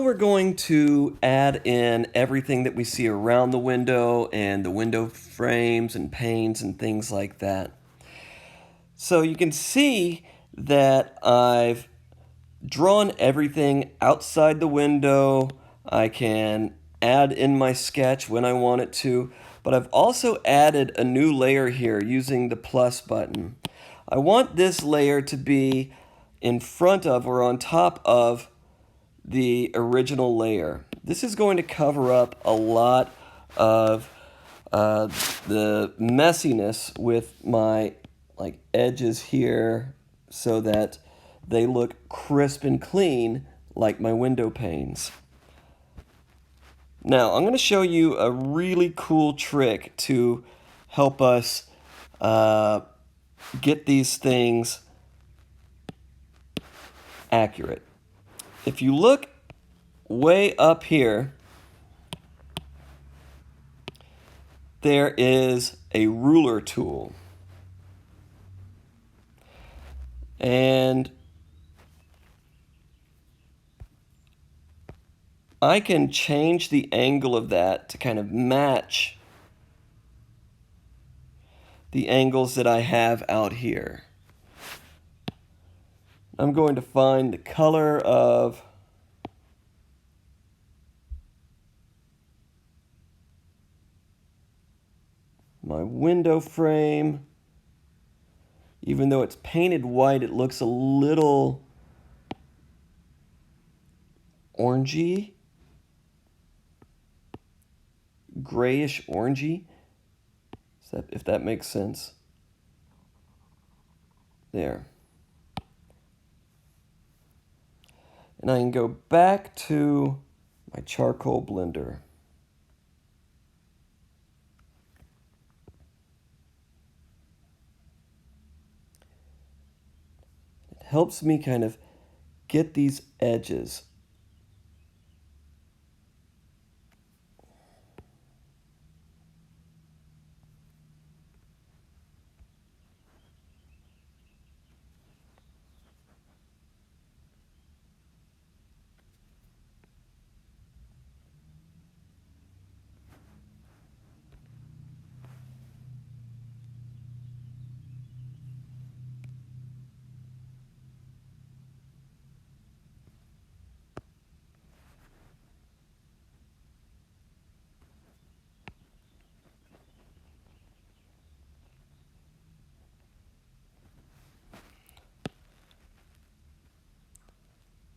we're going to add in everything that we see around the window and the window frames and panes and things like that. So you can see that I've drawn everything outside the window. I can add in my sketch when I want it to, but I've also added a new layer here using the plus button. I want this layer to be in front of or on top of the original layer. This is going to cover up a lot of the messiness with my edges here so that they look crisp and clean like my window panes. Now I'm going to show you a really cool trick to help us get these things accurate. If you look way up here, there is a ruler tool. And I can change the angle of that to kind of match the angles that I have out here. I'm going to find the color of my window frame. Even though it's painted white, it looks a little orangey, grayish orangey, if that makes sense. There. And I can go back to my charcoal blender. It helps me kind of get these edges.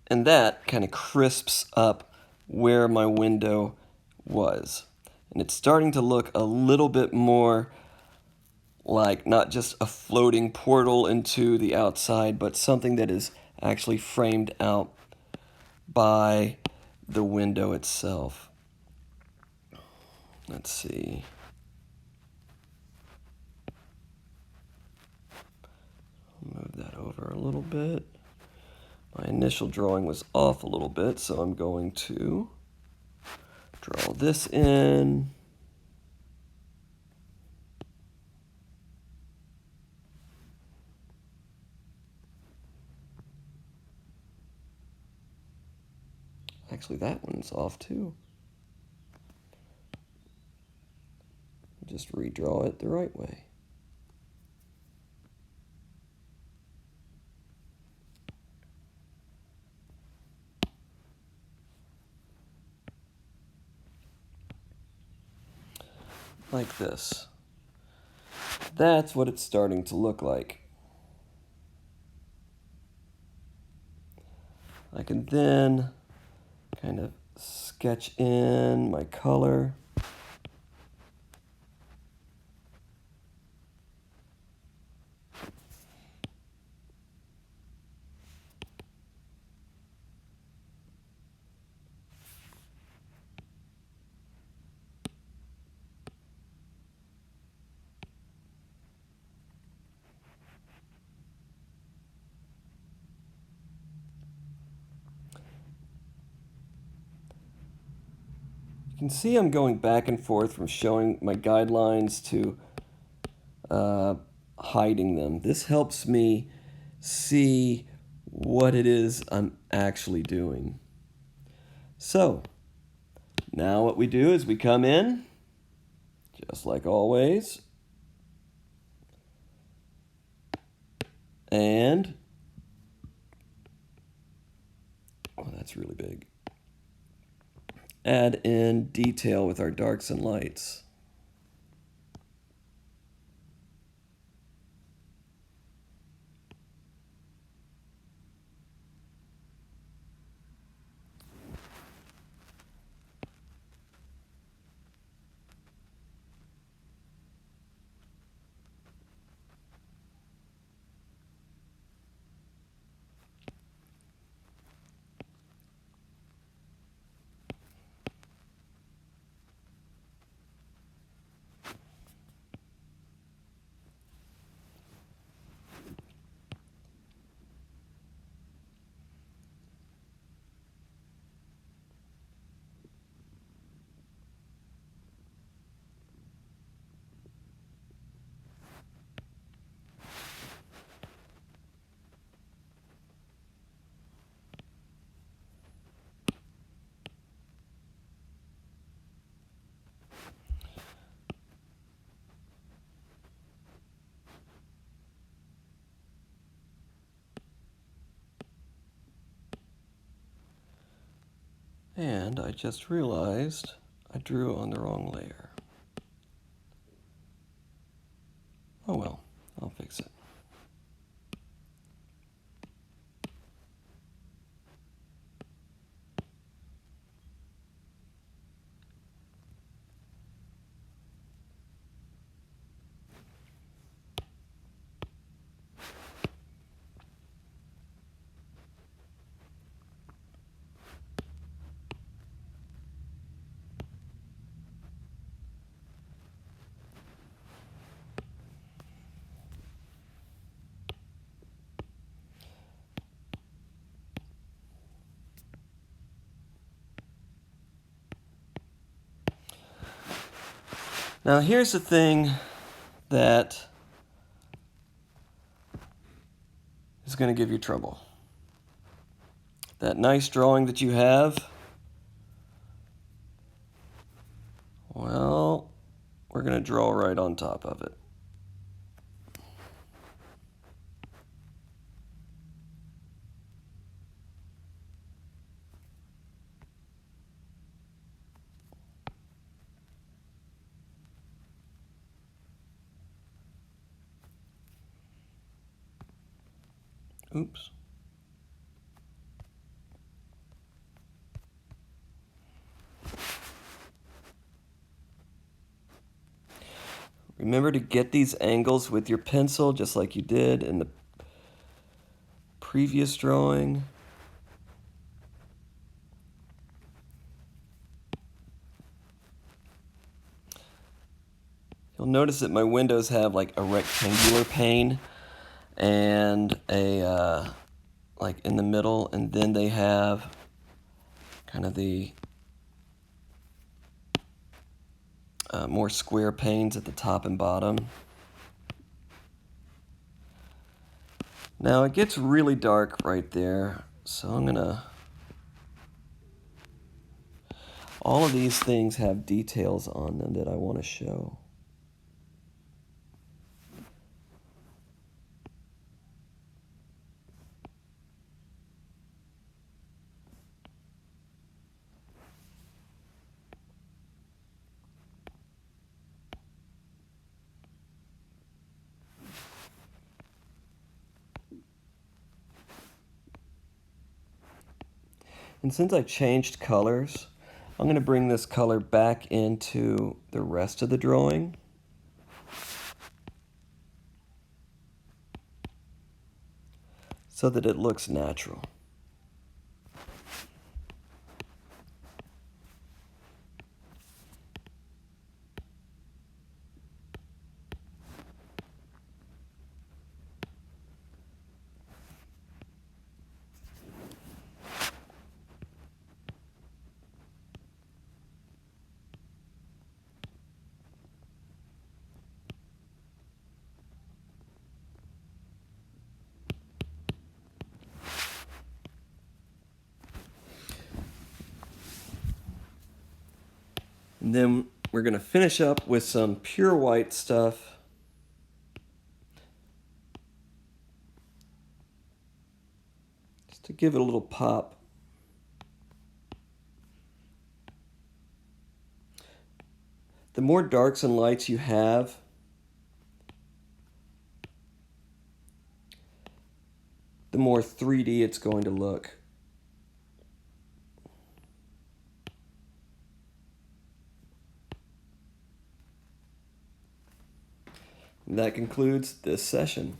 And that kind of crisps up where my window was. And it's starting to look a little bit more like not just a floating portal into the outside, but something that is actually framed out by the window itself. Let's see. Move that over a little bit. My initial drawing was off a little bit, so I'm going to draw this in. Actually, that one's off too. Just redraw it the right way. Like this. That's what it's starting to look like. I can then kind of sketch in my color. You can see I'm going back and forth from showing my guidelines to hiding them. This helps me see what it is I'm actually doing. So now what we do is we come in, just like always, and, oh, that's really big, add in detail with our darks and lights. And I just realized I drew on the wrong layer. Oh well, I'll fix it. Now here's the thing that is going to give you trouble. That nice drawing that you have, well, we're going to draw right on top of it. Oops. Remember to get these angles with your pencil just like you did in the previous drawing. You'll notice that my windows have like a rectangular pane and a like in the middle, and then they have kind of the more square panes at the top and bottom. Now it gets really dark right there, so I'm gonna, all of these things have details on them that I want to show. And since I changed colors, I'm going to bring this color back into the rest of the drawing. So that it looks natural. And then we're going to finish up with some pure white stuff. Just to give it a little pop. The more darks and lights you have, the more 3D it's going to look. And that concludes this session.